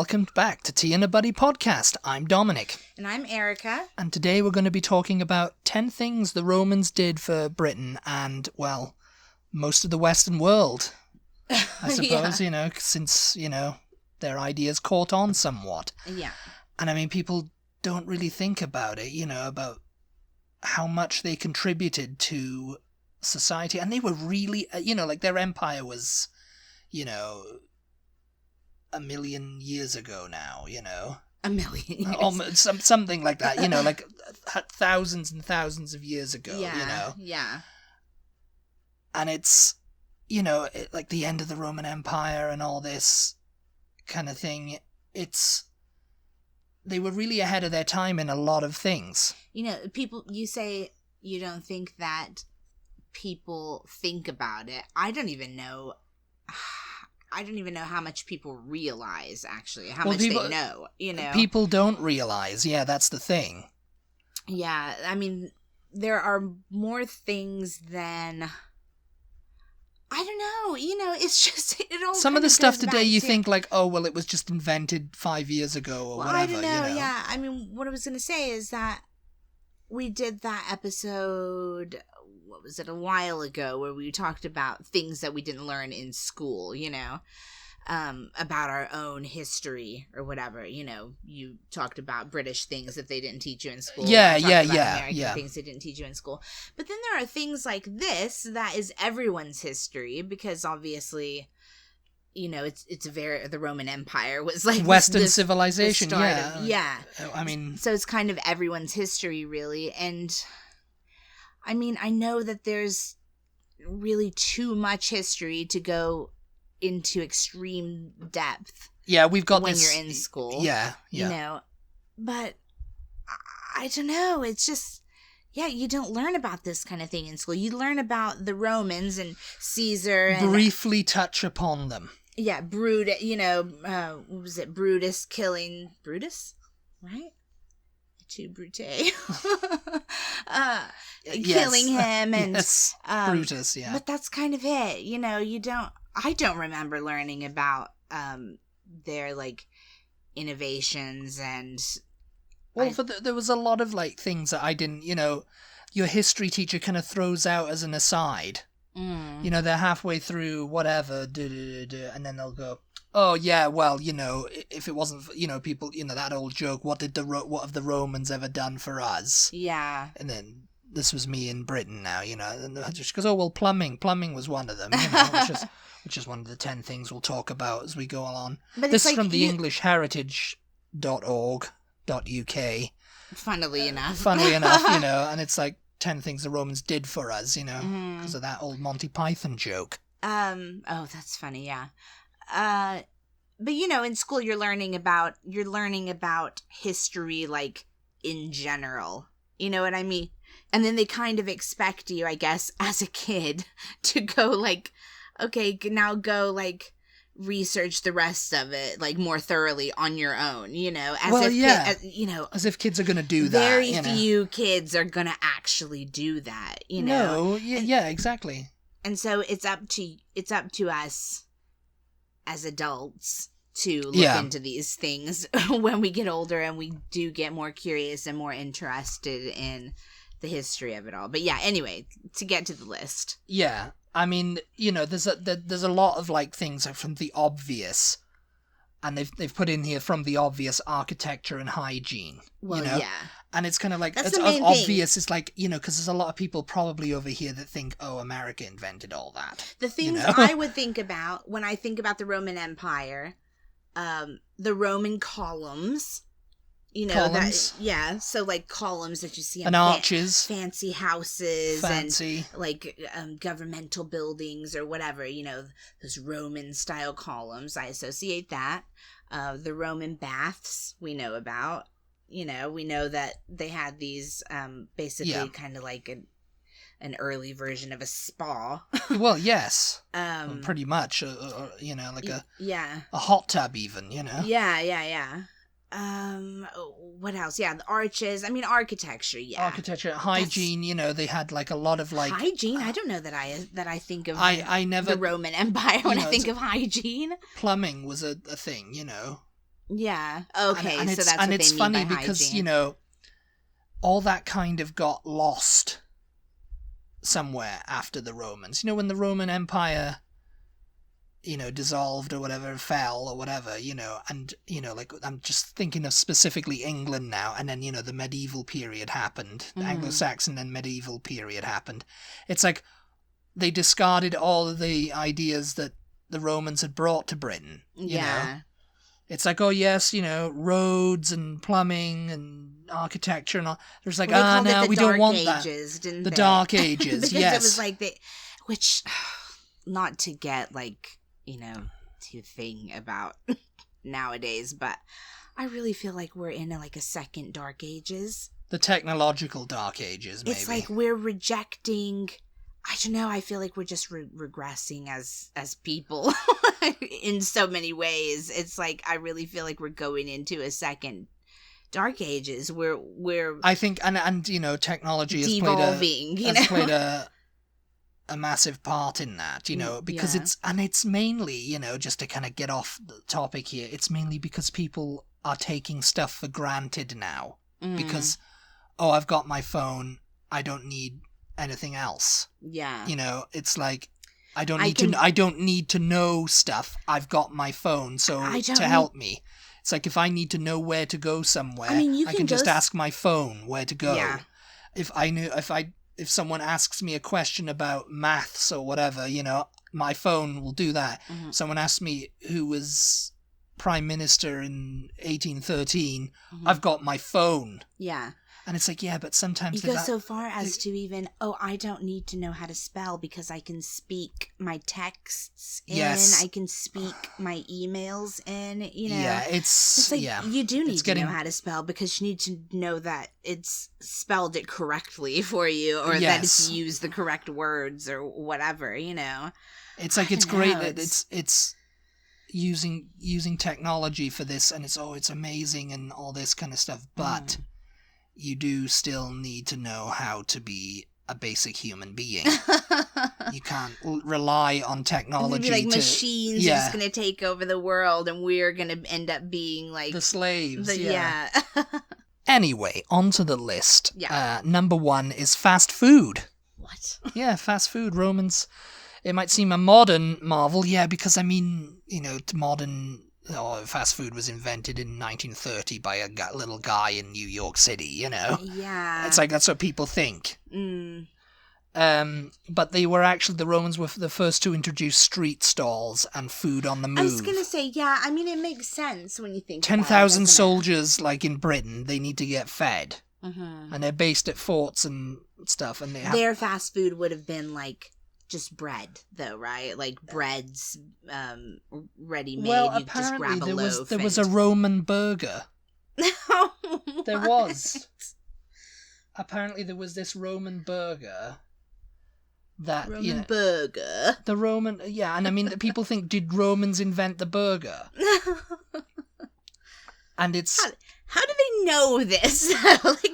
welcome back to Tea and a Buddy podcast. I'm Dominic. And I'm Erica. And today we're going to be talking about 10 things the Romans did for Britain and, well, most of the Western world, I suppose, since, their ideas caught on somewhat. Yeah. And I mean, people don't really think about it, about how much they contributed to society. And they were really, their empire was, a million years ago now, A million years. Something like that, like thousands and thousands of years ago, Yeah. And it's, like the end of the Roman Empire and all this kind of thing. They were really ahead of their time in a lot of things. You say you don't think that people think about it. I don't even know how much people realize, actually, how much they know, People don't realize, that's the thing. Yeah, I mean, there are more things than... I don't know, it's just, it all some of the stuff today you think like, oh, well, it was just invented 5 years ago or whatever, I don't know, yeah. I mean, what I was going to say is that we did that episode, what was it, a while ago, where we talked about things that we didn't learn in school, about our own history or whatever, you talked about British things that they didn't teach you in school. American things they didn't teach you in school. But then there are things like this that is everyone's history, because obviously, the Roman Empire was like Western civilization. I mean, so it's kind of everyone's history, really. And I mean, I know that there's really too much history to go into extreme depth. Yeah, we've got when you're in school. Yeah. But I don't know. It's just, you don't learn about this kind of thing in school. You learn about the Romans and Caesar. And, briefly touch upon them. Yeah, Brutus. What was it? Brutus killing Brutus, right? To Brute. Killing him and Brutus. Yeah, but that's kind of it. I don't remember learning about their like innovations and. Well, there was a lot of like things that I didn't. Your history teacher kind of throws out as an aside. They're halfway through whatever, and then they'll go, oh yeah, well, if it wasn't for, people, that old joke, what have the Romans ever done for us? Yeah. And then this was me in Britain now, and just goes, oh well, plumbing was one of them, which is one of the 10 things we'll talk about as we go along. But this is from the EnglishHeritage.org.uk. Funnily enough, and it's like 10 things the Romans did for us, because of that old Monty Python joke. Oh, that's funny, yeah. But in school you're learning about history, like, in general. You know what I mean? And then they kind of expect you, I guess, as a kid, to go, like, okay, now go, like, research the rest of it, like, more thoroughly on your own, as if kids are going to do that. Very few kids are going to actually do that, No, exactly. And so it's up to us as adults to look into these things when we get older and we do get more curious and more interested in the history of it all. But anyway, to get to the list. Yeah. I mean, there's a lot of like things from the obvious, and they've put in here from the obvious architecture and hygiene. Well, and it's kind of like, that's it's the main obvious. Thing. It's like, because there's a lot of people probably over here that think, oh, America invented all that. The things I would think about when I think about the Roman Empire, the Roman columns. Columns. So like columns that you see on arches, fancy houses, and like governmental buildings or whatever. Those Roman style columns. I associate that. The Roman baths we know about. We know that they had these basically kind of like an early version of a spa. Well, yes, pretty much. Like a hot tub, even. Yeah. What else? Yeah, the arches. I mean, architecture. Yeah, architecture, hygiene. They had like a lot of like hygiene. I don't know that I think of. I never the Roman Empire when I think of hygiene. Plumbing was a thing. Yeah. Okay, and so it's, that's and what it's they funny mean by because, hygiene. you know, all that kind of got lost somewhere after the Romans. You know, when the Roman Empire, you know, dissolved or whatever, fell or whatever, you know, and, you know, like, I'm just thinking of specifically England now, and then, you know, the medieval period happened, the Anglo-Saxon and medieval period happened. It's like they discarded all of the ideas that the Romans had brought to Britain, you know. It's like, oh yes, you know, roads and plumbing and architecture and all. There's like, no, we don't want that. The Dark Ages, because yes. It was like which, not to get like, you know, to thing about nowadays, but I really feel like we're in like a second Dark Ages. The technological Dark Ages, maybe. It's like we're rejecting. I don't know. I feel like we're just regressing as people in so many ways. It's like I really feel like we're going into a second Dark Ages. We're I think and you know, technology has played a massive part in that, you know, because it's mainly, you know, just to kind of get off the topic here, it's mainly because people are taking stuff for granted now. Because, oh, I've got my phone, I don't need anything else. Yeah. You know, it's like I don't need to know stuff. I've got my phone to help me. It's like if I need to know where to go somewhere, I can just ask my phone where to go. Yeah. If someone asks me a question about maths or whatever, you know, my phone will do that. Someone asks me who was prime minister in 1813, I've got my phone. Yeah. And it's like, yeah, but sometimes... You go so far as to even, I don't need to know how to spell because I can speak my texts in, I can speak my emails in, you know. Yeah, it's like, you do need to know how to spell because you need to know that it's spelled it correctly for you or that it's used the correct words or whatever, you know. It's like, it's great that it's using technology for this and it's amazing and all this kind of stuff, but... You do still need to know how to be a basic human being. You can't rely on technology. Like machines are just going to take over the world and we're going to end up being like... the slaves, Anyway, onto the list. Number 1 is fast food. What? Yeah, fast food. Romans... It might seem a modern marvel, because, I mean, you know, fast food was invented in 1930 by a little guy in New York City, you know? Yeah. It's like, that's what people think. But the Romans were the first to introduce street stalls and food on the move. I was going to say, I mean, it makes sense when you think 10,000 soldiers, like in Britain, they need to get fed. And they're based at forts and stuff. And their fast food would have been like... just bread, though, right? Like bread's ready-made. Well, you just grab a loaf. There was a Roman burger. There was. Apparently, there was this Roman burger that burger. The Roman, and I mean, people think, did Romans invent the burger? And it's how do they know this?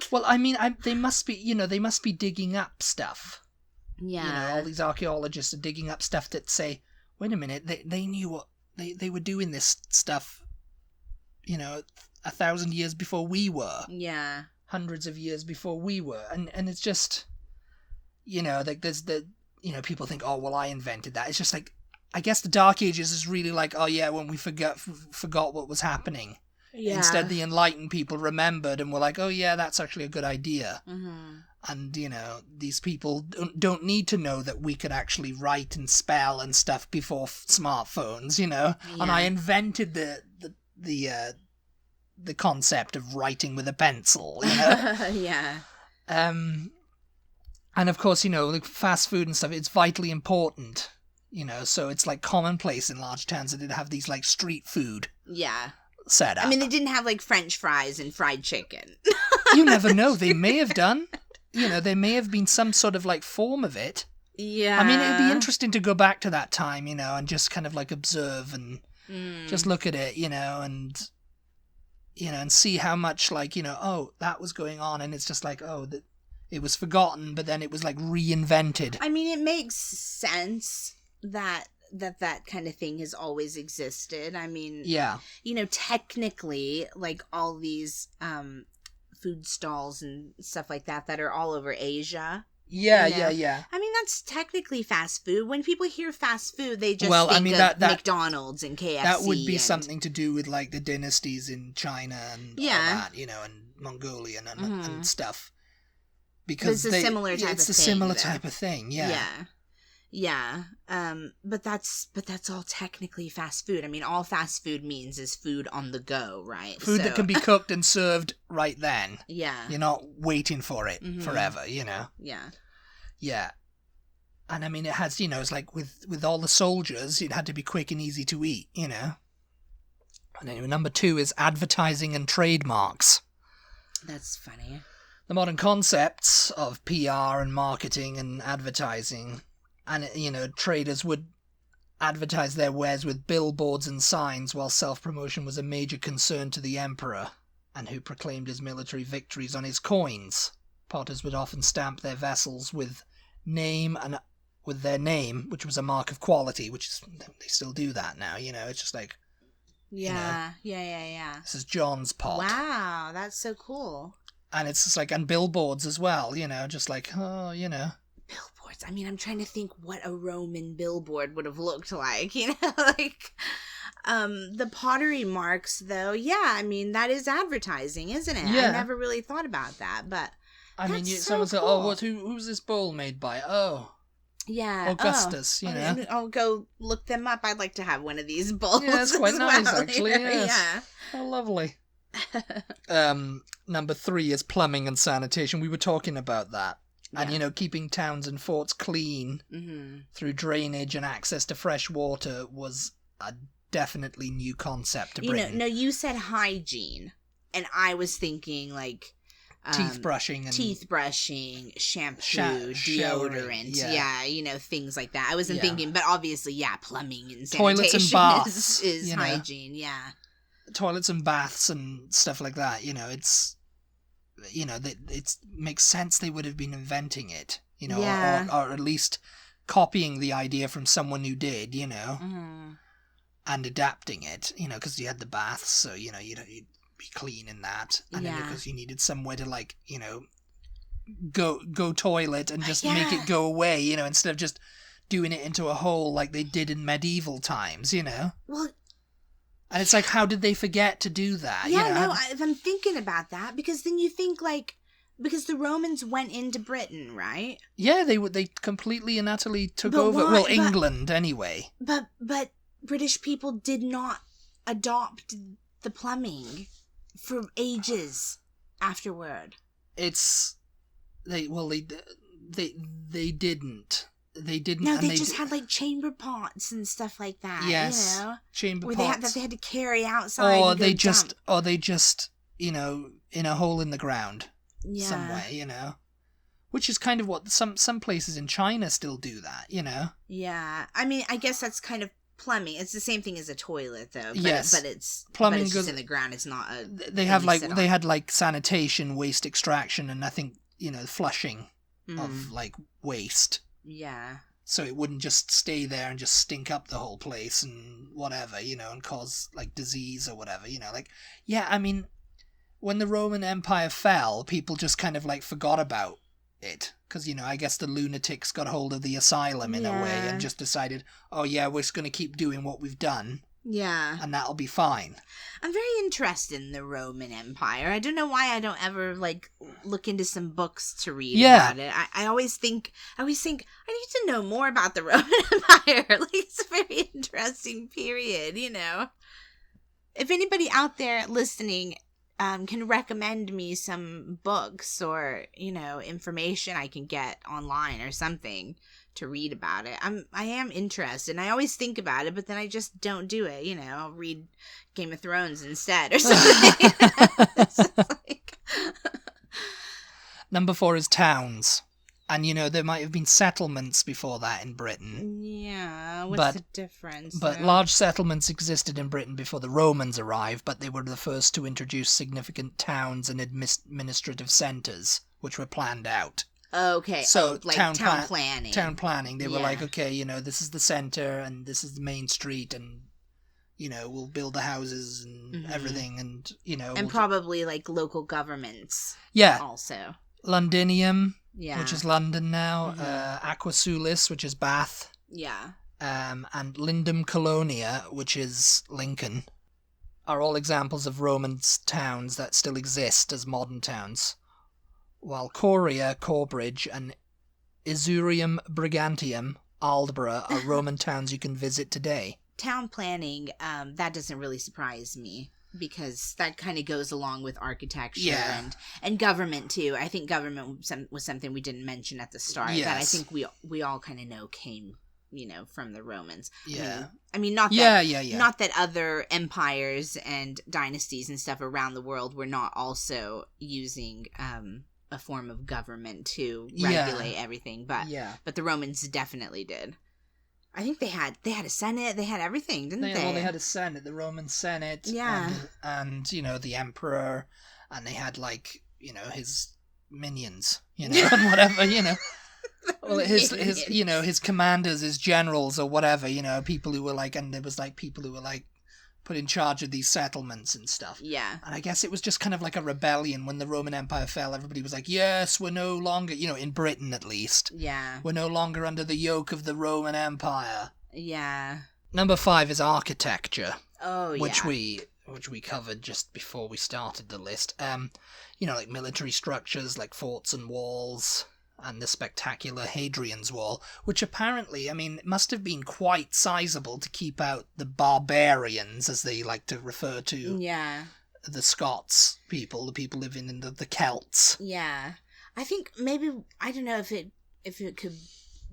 Well, I mean, they must be digging up stuff. Yeah. You know, all these archaeologists are digging up stuff that say, wait a minute, they knew what they were doing this stuff, you know, 1,000 years before we were. Yeah. Hundreds of years before we were. And it's just, you know, like there's people think, oh, well, I invented that. It's just like, I guess the Dark Ages is really like, oh yeah, when we forgot what was happening. Yeah. Instead, the enlightened people remembered and were like, oh yeah, that's actually a good idea. And, you know, these people don't need to know that we could actually write and spell and stuff before smartphones, you know? Yeah. And I invented the concept of writing with a pencil, you know? Yeah. And, of course, you know, like fast food and stuff, it's vitally important, you know? So it's, like, commonplace in large towns that they'd have these, like, street food. Yeah. Set up. I mean, they didn't have, like, French fries and fried chicken. You never know. They may have done. You know, there may have been some sort of, like, form of it. Yeah. I mean, it'd be interesting to go back to that time, you know, and just kind of, like, observe and just look at it, you know, and see how much, like, you know, oh, that was going on, and it's just like, oh, it was forgotten, but then it was, like, reinvented. I mean, it makes sense that that kind of thing has always existed. I mean, yeah, technically, like all these food stalls and stuff like that are all over Asia. Yeah, you know? yeah. I mean, that's technically fast food. When people hear fast food, they just think of that McDonald's and KFC. That would be something to do with, like, the dynasties in China and all that, and Mongolian and stuff. Because it's a similar type of thing. It's a similar type of thing, yeah. Yeah. But that's all technically fast food. I mean, all fast food means is food on the go, right? Food that can be cooked and served right then. Yeah. You're not waiting for it forever, Yeah. Yeah. And I mean, it has, it's like with all the soldiers, it had to be quick and easy to eat, And anyway, number 2 is advertising and trademarks. That's funny. The modern concepts of PR and marketing and advertising, and, traders would advertise their wares with billboards and signs, while self-promotion was a major concern to the emperor, and who proclaimed his military victories on his coins. Potters would often stamp their vessels with their name, which was a mark of quality, which is, they still do that now, it's just like, yeah. This is John's pot. Wow, that's so cool. And it's just like, and billboards as well, just like, Billboards. I mean, I'm trying to think what a Roman billboard would have looked like, like, the pottery marks, though. Yeah, I mean, that is advertising, isn't it? Yeah. I never really thought about that, but I mean, someone said, cool. Who's this bowl made by? Oh. Yeah. Augustus, I'll go look them up. I'd like to have one of these bowls. Yeah, it's quite nice, actually. Yes. Yeah. Oh, lovely. Number 3 is plumbing and sanitation. We were talking about that. And, keeping towns and forts clean through drainage and access to fresh water was a definitely new concept to Britain. No, you said hygiene. And I was thinking, like... teeth brushing, shampoo, deodorant, things like that. I wasn't thinking, but obviously, plumbing and sanitation toilets and baths is hygiene, toilets and baths and stuff like that. It's it makes sense they would have been inventing it, or at least copying the idea from someone who did, and adapting it, because you had the baths, so you'd be clean in that, and then because you needed somewhere to, like, go toilet and just make it go away, instead of just doing it into a hole like they did in medieval times, Well, and it's like, how did they forget to do that? I'm thinking about that, because then you think, like, because the Romans went into Britain, right? Yeah, they completely and utterly took over. Why? Well, England anyway. But British people did not adopt the plumbing for ages afterward. They didn't. No, they just had, like, chamber pots and stuff like that. Yes, chamber where pots. They had to carry outside. Or they just, in a hole in the ground somewhere, which is kind of what some places in China still do that, Yeah, I mean, I guess that's kind of plumbing. It's the same thing as a toilet, though. Yes, but it's plumbing. But it's just in the ground. It's not a. They had like sanitation, waste extraction, and I think flushing of, like, waste. Yeah. So it wouldn't just stay there and just stink up the whole place and whatever, and cause, like, disease or whatever, I mean, when the Roman Empire fell, people just kind of, like, forgot about it. Because, I guess the lunatics got hold of the asylum in a way and just decided, oh yeah, we're just going to keep doing what we've done. Yeah. And that'll be fine. I'm very interested in the Roman Empire. I don't know why I don't ever, like, look into some books to read about it. I always think, I need to know more about the Roman Empire. Like, it's a very interesting period, If anybody out there listening can recommend me some books or, information I can get online or something to read about it, I am interested, and I always think about it, but then I just don't do it. I'll read Game of Thrones instead or something. Number 4 is towns, and there might have been settlements before that in Britain. Yeah, what's the difference? But large settlements existed in Britain before the Romans arrived, but they were the first to introduce significant towns and administrative centres, which were planned out. Okay. So like town planning. Town planning. They were like, okay, this is the center and this is the main street and, we'll build the houses and everything and, And probably like local governments. Yeah. Also. Londinium, Yeah. which is London now. Aquasulis, which is Bath. Yeah. And Lindum Colonia, which is Lincoln, are all examples of Roman towns that still exist as modern towns. While Coria, Corbridge, and Isurium Brigantium, Aldborough, are Roman towns you can visit today. Town planning, that doesn't really surprise me, because that kind of goes along with architecture and government, too. I think government was something we didn't mention at the start, that I think we all kind of know came, from the Romans. Yeah. I mean, not that other empires and dynasties and stuff around the world were not also using a form of government to regulate everything, but the Romans definitely did. I think they had a senate, they had everything, didn't they? Well, they had a senate, the Roman Senate, and the emperor, and they had his minions, and whatever, Well, his commanders, his generals, or whatever, people who were and there was people who were put in charge of these settlements and stuff. Yeah. And I guess it was just kind of like a rebellion when the Roman Empire fell. Everybody was like, yes, we're no longer, in Britain at least. Yeah. We're no longer under the yoke of the Roman Empire. Yeah. Number 5 is architecture. Oh, yeah. Which we covered just before we started the list. Military structures like forts and walls, and the spectacular Hadrian's Wall, which apparently, must have been quite sizable to keep out the barbarians, as they like to refer to the Scots people, the people living in the Celts. Yeah. I think maybe, I don't know if it could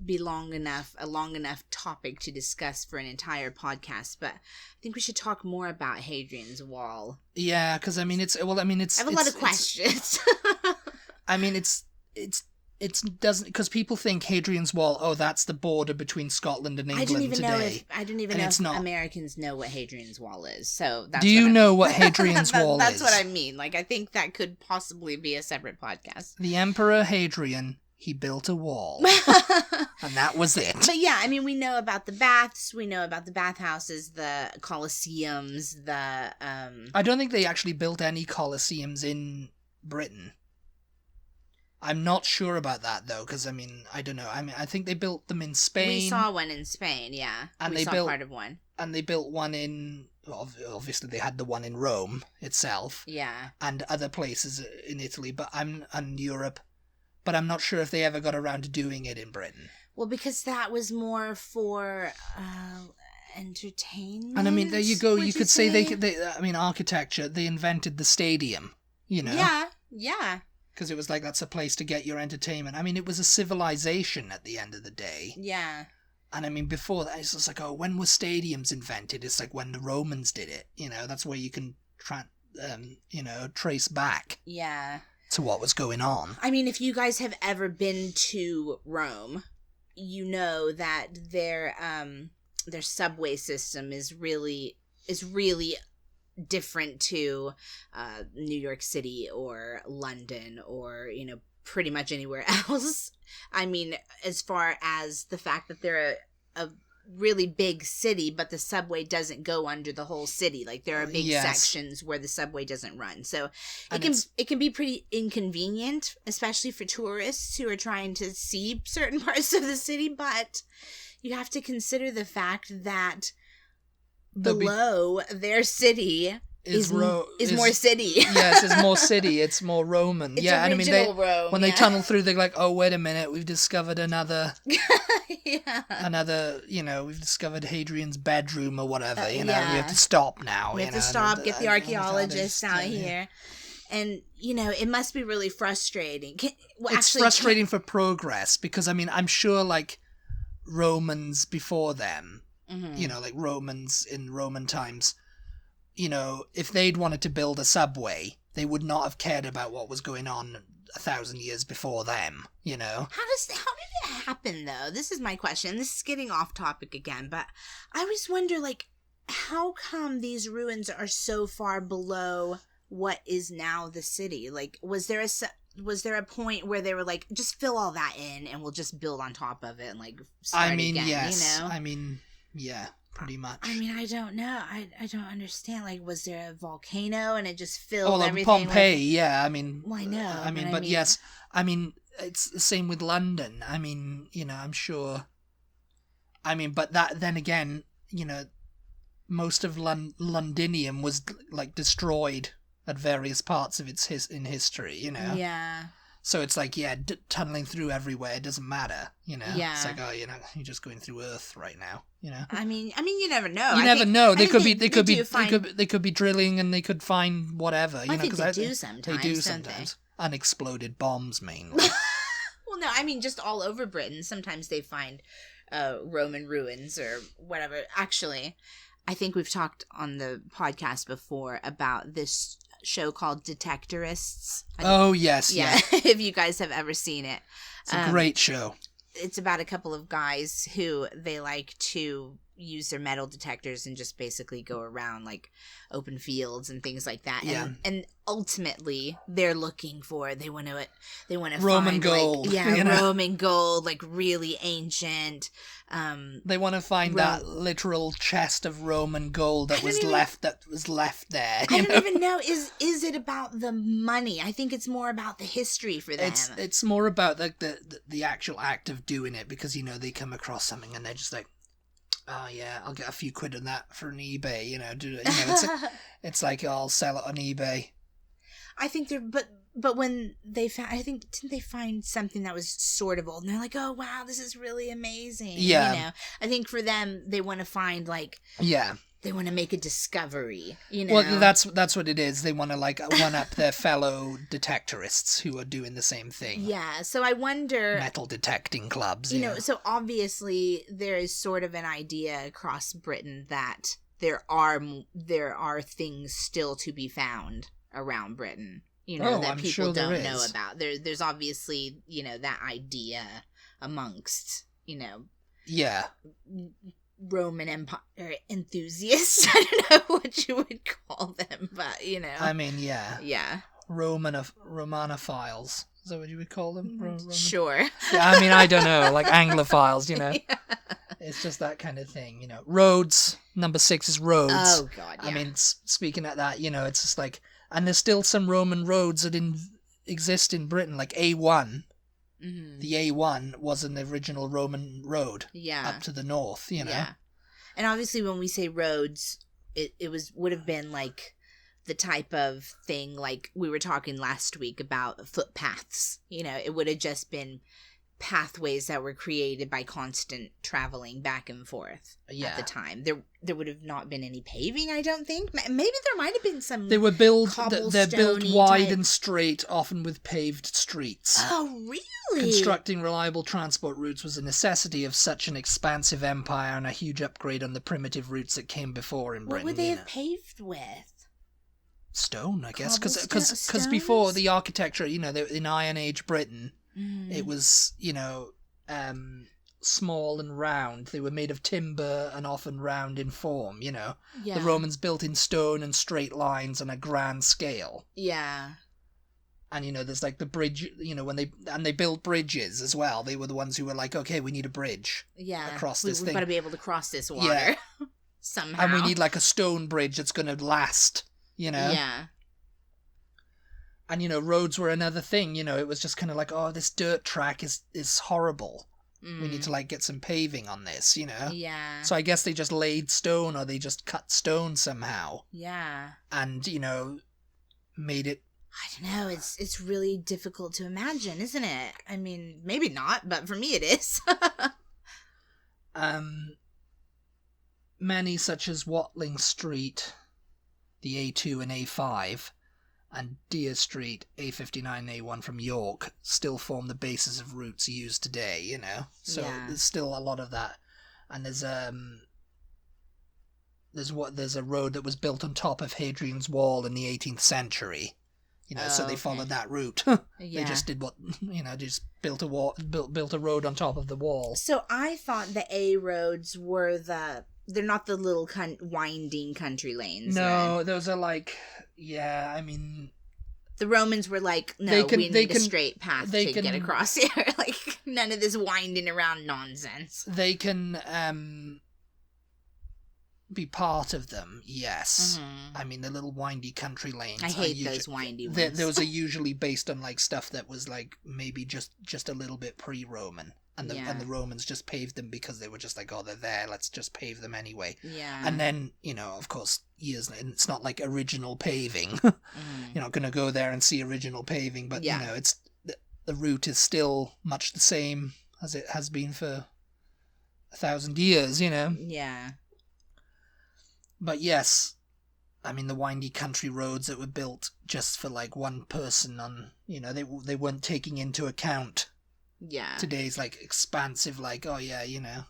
be a long enough topic to discuss for an entire podcast, but I think we should talk more about Hadrian's Wall. Yeah, because I have a lot of questions. It doesn't, because people think Hadrian's Wall, that's the border between Scotland and England today. I don't even know if Americans know what Hadrian's Wall is. So that's Do you know what Hadrian's Wall is? That's what I mean. I think that could possibly be a separate podcast. The Emperor Hadrian, he built a wall. And that was it. But yeah, we know about the baths, we know about the bathhouses, the colosseums, I don't think they actually built any colosseums in Britain. I'm not sure about that, though, because, I don't know. I think they built them in Spain. We saw one in Spain, yeah. And we saw part of one. And they built one in... Obviously, they had the one in Rome itself. Yeah. And other places in Italy, and Europe. But I'm not sure if they ever got around to doing it in Britain. Well, because that was more for entertainment. And, there you go. You could say they architecture, they invented the stadium, Yeah. Because it was that's a place to get your entertainment. It was a civilization at the end of the day. Yeah. And before that, it's just when were stadiums invented? It's when the Romans did it. That's where you can trace back. Yeah. To what was going on. If you guys have ever been to Rome, you know that their subway system is really different to New York City or London or pretty much anywhere else. As far as the fact that they're a really big city, but the subway doesn't go under the whole city. There are big sections where the subway doesn't run, so it can be pretty inconvenient, especially for tourists who are trying to see certain parts of the city. But you have to consider the fact that below their city is more city. Yes, it's more city. It's more Roman. It's original Rome. When they tunnel through, they're like, "Oh, wait a minute, we've discovered another." We've discovered Hadrian's bedroom or whatever. We have to stop now. We have to stop. Get the archaeologists out here. And, it must be really frustrating. It's frustrating for progress because, I'm sure, Romans before them, Romans in Roman times, if they'd wanted to build a subway, they would not have cared about what was going on 1,000 years before them, How did it happen, though? This is my question. This is getting off topic again, but I always wonder, how come these ruins are so far below what is now the city? Was there was there a point where they were like, just fill all that in and we'll just build on top of it and like start again, yes. you know? I mean, yeah, pretty much. I mean, I don't know. I don't understand. Like, was there a volcano and it just filled everything? Pompeii, yeah. I mean, well, I know. I mean, but yes, I mean, it's the same with London. I mean, you know, I'm sure. I mean, but that then again, you know, most of Londinium was like destroyed at various parts of its in history, you know. Yeah. So it's like, yeah, tunneling through everywhere, it doesn't matter, you know. Yeah. It's like, oh, you know, you're just going through Earth right now, you know. I mean, you never know. You never know. They could be drilling and they could find whatever, you know. Because they do sometimes. They do sometimes. Unexploded bombs mainly. Well, no, I mean just all over Britain. Sometimes they find Roman ruins or whatever. Actually, I think we've talked on the podcast before about this show called Detectorists. Oh, yes. Yeah. If you guys have ever seen it. It's a great show. It's about a couple of guys who they like to use their metal detectors and just basically go around like open fields and things like that. Yeah. And ultimately they're looking for, they want to Roman find gold. Like, yeah, you know? Roman gold, like really ancient. They want to find that literal chest of Roman gold that was left there. I don't even know. Is it about the money? I think it's more about the history for them. It's more about like the actual act of doing it, because you know they come across something and they're just like, oh yeah, I'll get a few quid on that for an eBay, you know. It's like, oh, I'll sell it on eBay. I think they're, but when they found, I think, didn't they find something that was sort of old? And they're like, oh wow, this is really amazing. Yeah. You know, I think for them, they want to find like, yeah, they want to make a discovery. You know, well, that's what it is. They want to like one up their fellow detectorists who are doing the same thing. Yeah. So I wonder, metal detecting clubs. You know, so obviously there is sort of an idea across Britain that there are things still to be found around Britain, you know, that people don't know about. There's obviously, you know, that idea amongst, you know, yeah, Roman Empire enthusiasts. I don't know what you would call them, but you know, I mean, yeah, Romanophiles. Is that what you would call them? Sure. Yeah, I mean, I don't know, like Anglophiles, you know. Yeah. It's just that kind of thing, you know. Roads, number 6 is roads. Oh God, yeah. I mean, speaking of that, you know, it's just like, and there's still some Roman roads that exist in Britain, like A1. Mm-hmm. The A1 was an original Roman road. Yeah. Up to the north, you know. Yeah. And obviously when we say roads, it would have been like the type of thing like we were talking last week about footpaths. You know, it would have just been pathways that were created by constant traveling back and forth at the time. There would have not been any paving, I don't think. Maybe there might have been some. They're built wide and straight, often with paved streets. Oh, really? Constructing reliable transport routes was a necessity of such an expansive empire and a huge upgrade on the primitive routes that came before in Britain. What would they have paved with? Stone, I guess, because before the architecture, you know, in Iron Age Britain, it was, you know, small and round. They were made of timber and often round in form, you know. Yeah. The Romans built in stone and straight lines on a grand scale. Yeah. And, you know, there's like the bridge, you know, when they built bridges as well. They were the ones who were like, okay, we need a bridge. Yeah. Across this thing. We've got to be able to cross this water. Yeah. Somehow. And we need like a stone bridge that's going to last, you know. Yeah. And, you know, roads were another thing, you know, it was just kind of like, oh, this dirt track is horrible. We need to, like, get some paving on this, you know? Yeah. So I guess they just laid stone or they just cut stone somehow. Yeah. And, you know, made it... I don't know, it's really difficult to imagine, isn't it? I mean, maybe not, but for me it is. Many, such as Watling Street, the A2 and A5... and Deer Street, A59 and A1 from York, still form the basis of routes used today, you know? So there's still a lot of that. And there's a road that was built on top of Hadrian's Wall in the 18th century. You know, so they followed that route. They just did what, you know, just built a road on top of the wall. So I thought the A roads were they're not the little winding country lanes. No, those are like... Yeah, I mean, The Romans were like, no, we need a straight path to get across here. Like, none of this winding around nonsense. They can be part of them, yes. Mm-hmm. I mean, the little windy country lanes. I hate those windy ones. Those are usually based on, like, stuff that was, like, maybe just a little bit pre-Roman. And the Romans just paved them because they were just like, oh, they're there, let's just pave them anyway. Yeah. And then, you know, of course, and it's not like original paving. You're not going to go there and see original paving, but, you know, it's the route is still much the same as it has been for 1,000 years, you know? Yeah. But yes, I mean, the windy country roads that were built just for, like, one person on, you know, they weren't taking into account today's, like, expansive, like, oh, yeah, you know.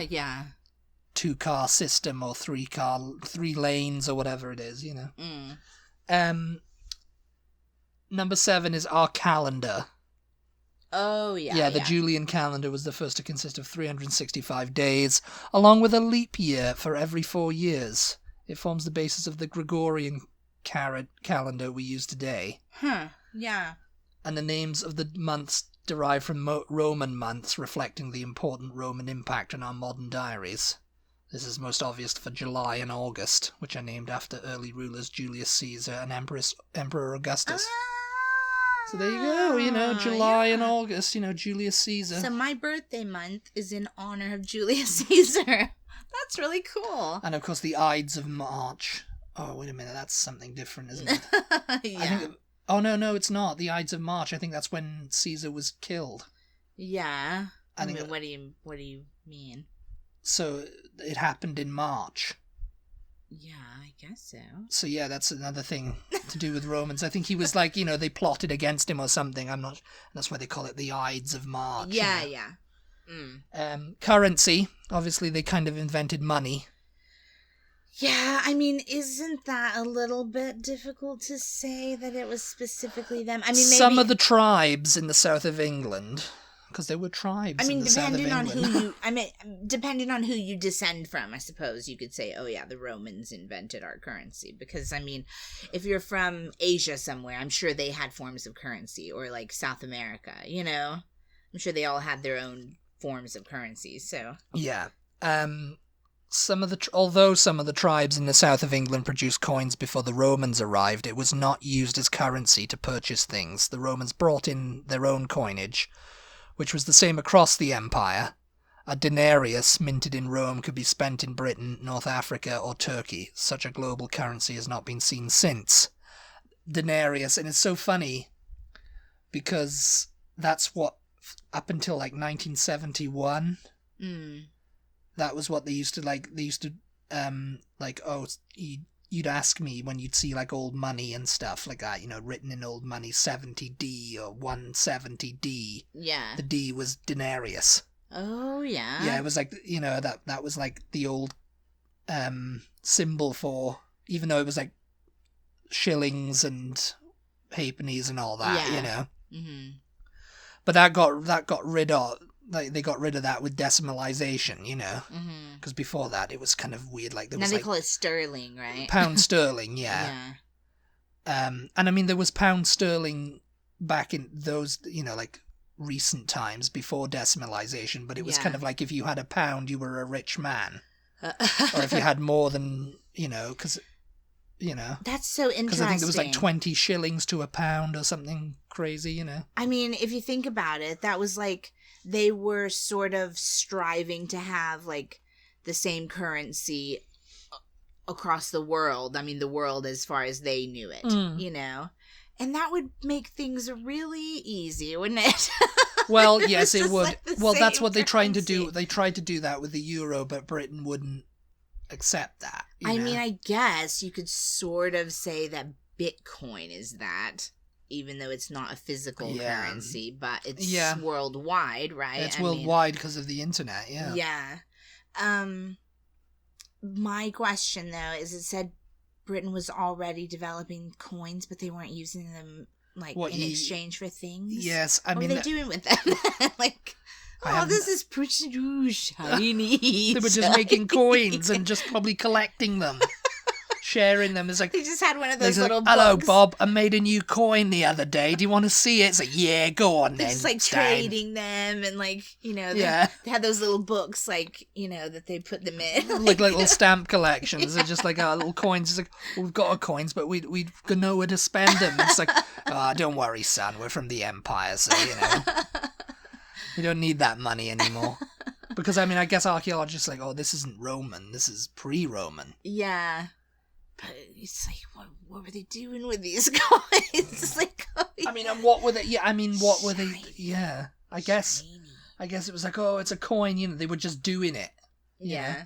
Yeah. 2-car system or 3 lanes or whatever it is, you know. Number 7 is our calendar. Oh, yeah. Yeah, the Julian calendar was the first to consist of 365 days, along with a leap year for every 4 years. It forms the basis of the Gregorian calendar we use today. Huh, yeah. And the names of the months derive from Roman months, reflecting the important Roman impact on our modern diaries. This is most obvious for July and August, which are named after early rulers Julius Caesar and Emperor Augustus. So there you go, you know, July and August, you know, Julius Caesar. So my birthday month is in honor of Julius Caesar. That's really cool. And of course the Ides of March. Oh, wait a minute, that's something different, isn't it? Yeah. Oh, no, it's not. The Ides of March, I think that's when Caesar was killed. Yeah. I mean, what do you mean? So it happened in March. Yeah, I guess so. So yeah, that's another thing to do with Romans. I think he was like, you know, they plotted against him or something. That's why they call it the Ides of March. Yeah, you know? Yeah. Currency. Obviously, they kind of invented money. Yeah, I mean, isn't that a little bit difficult to say that it was specifically them? I mean, maybe some of the tribes in the south of England. Because there were tribes. I mean, in the south of England. depending on who you descend from, I suppose you could say, oh yeah, the Romans invented our currency. Because I mean, if you're from Asia somewhere, I'm sure they had forms of currency, or like South America. You know, I'm sure they all had their own forms of currency. So yeah, although some of the tribes in the south of England produced coins before the Romans arrived, it was not used as currency to purchase things. The Romans brought in their own coinage, which was the same across the empire. A denarius minted in Rome could be spent in Britain, North Africa, or Turkey. Such a global currency has not been seen since. Denarius, and it's so funny, because that's what, up until like 1971, that was what they used to, you'd ask me when you'd see like old money and stuff like that, you know, written in old money, 70D or 170D. Yeah. The D was denarius. Oh, yeah. Yeah, it was like, you know, that was like the old symbol for, even though it was like shillings and halfpennies and all that, you know. Mm-hmm. But that got rid of, like, they got rid of that with decimalization, you know, because before that it was kind of weird. Like now they call it sterling, right? Pound sterling, yeah. And I mean there was pound sterling back in those, you know, like recent times before decimalization, but it was kind of like if you had a pound, you were a rich man, or if you had more than, you know, because. You know, that's so interesting. Because I think there was like 20 shillings to a pound or something crazy, you know. I mean, if you think about it, that was like they were sort of striving to have like the same currency across the world. I mean, the world as far as they knew it, you know, and that would make things really easy, wouldn't it? Well, yes, it would. Like well, that's what they're trying to do. They tried to do that with the euro, but Britain wouldn't accept that. I mean, I guess you could sort of say that Bitcoin is that, even though it's not a physical currency, but it's worldwide, right? It's worldwide because of the internet, yeah. Yeah. My question, though, is it said Britain was already developing coins, but they weren't using them, like, in exchange for things? Yes, I mean... What were they doing with them? Like... Oh, this is pretty shiny. They were just making coins and just probably collecting them. sharing them. It's like he just had one of those little like, hello, books. Bob. I made a new coin the other day. Do you want to see it? It's like, yeah, go on then. Just like Stein. trading them, and like Yeah. they had those little books like that they put them in, like little stamp collections. They're just like little coins. It's like, we've got our coins, but we know where to spend them. It's like, don't worry, son. We're from the Empire, so you don't need that money anymore. Because, I mean, I guess archaeologists are like, oh, this isn't Roman. This is pre-Roman. Yeah. But it's like, what were they doing with these coins? It's like, I mean, and what were they? Yeah, I mean, what were they? Yeah, I guess it was like, oh, it's a coin. They were just doing it. Yeah.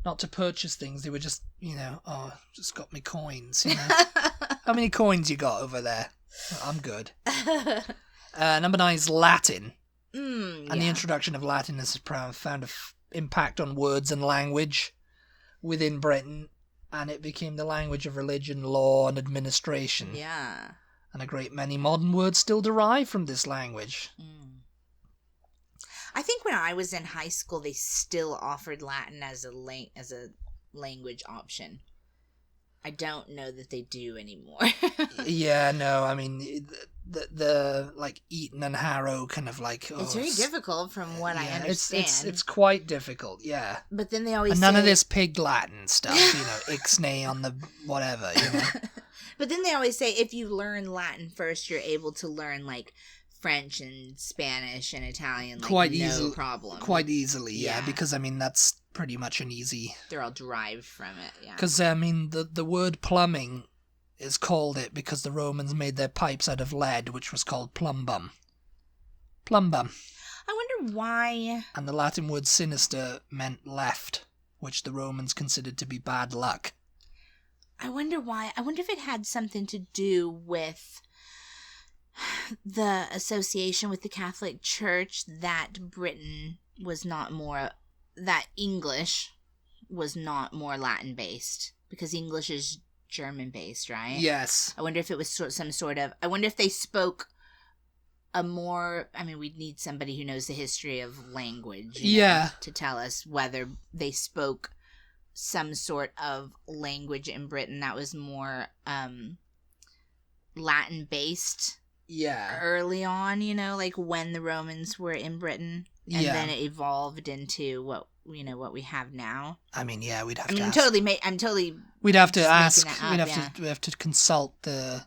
Not to purchase things. They were just, just got me coins. How many coins you got over there? I'm good. Number 9 is Latin. And the introduction of Latin has found an impact on words and language within Britain, and it became the language of religion, law, and administration. Yeah. And a great many modern words still derive from this language. I think when I was in high school, they still offered Latin as a language option. I don't know that they do anymore. Yeah, no, I mean, the like Eton and Harrow kind of like... it's very difficult from what I understand. It's quite difficult, yeah. But then they always none of this pig Latin stuff, ixnay on the whatever, But then they always say if you learn Latin first, you're able to learn like French and Spanish and Italian no problem. Quite easily, yeah, because I mean that's pretty much an easy... They're all derived from it, yeah. Because, I mean, the word plumbing is called it because the Romans made their pipes out of lead, which was called plumbum. Plumbum. I wonder why... And the Latin word sinister meant left, which the Romans considered to be bad luck. I wonder why. I wonder if it had something to do with the association with the Catholic Church that Britain was not more... that English was not more Latin based, because English is German based, right? Yes. I wonder if it was some sort of... I wonder if they spoke a more... I mean, we'd need somebody who knows the history of language to tell us whether they spoke some sort of language in Britain that was more Latin based early on, like when the Romans were in Britain. And then it evolved into what we have now. I mean, yeah, we'd have to. Ask. I'm totally. We'd have to ask. We have to consult the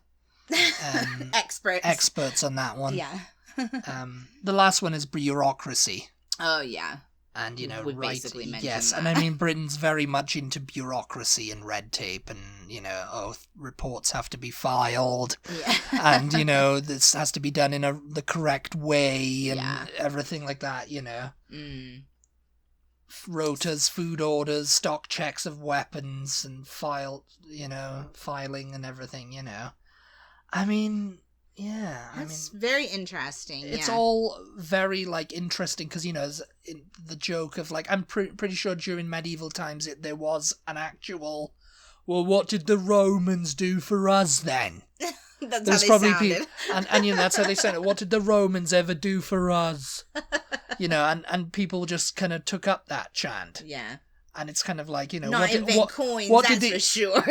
experts on that one. Yeah. The last one is bureaucracy. Oh yeah. And we basically mentioned yes, that. and I mean Britain's very much into bureaucracy and red tape, and reports have to be filed, and this has to be done in the correct way, and everything like that. Rotas, food orders, stock checks of weapons, and filing and everything. I mean. Yeah, that's very interesting. It's all very interesting because the joke of I'm pretty sure during medieval times there was an actual. Well, what did the Romans do for us then? That's how they sounded. And that's how they said it. What did the Romans ever do for us? And people just kind of took up that chant. Yeah. And it's kind of like not invent coins. That's for sure.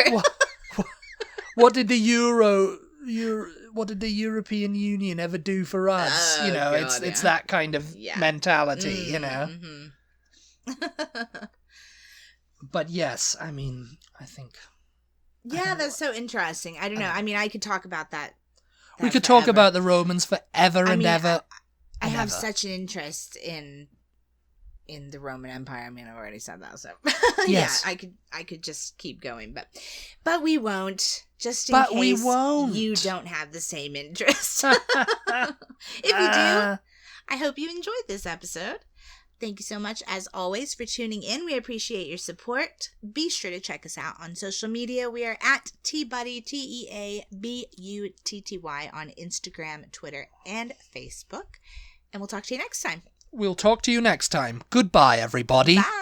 What did the what did the European Union ever do for us? It's that kind of mentality, Mm-hmm. But yes, I mean, I think... Yeah, that's so interesting. I don't know. I mean, I could talk about that we could talk about the Romans forever and ever. I have such an interest in the Roman Empire. I mean, I've already said that, so yes. Yeah, I could just keep going, but we won't. Just in case you don't have the same interest. If you do, I hope you enjoyed this episode. Thank you so much, as always, for tuning in. We appreciate your support. Be sure to check us out on social media. We are at TButty, TEABUTTY on Instagram, Twitter, and Facebook. And we'll talk to you next time. We'll talk to you next time. Goodbye, everybody. Bye.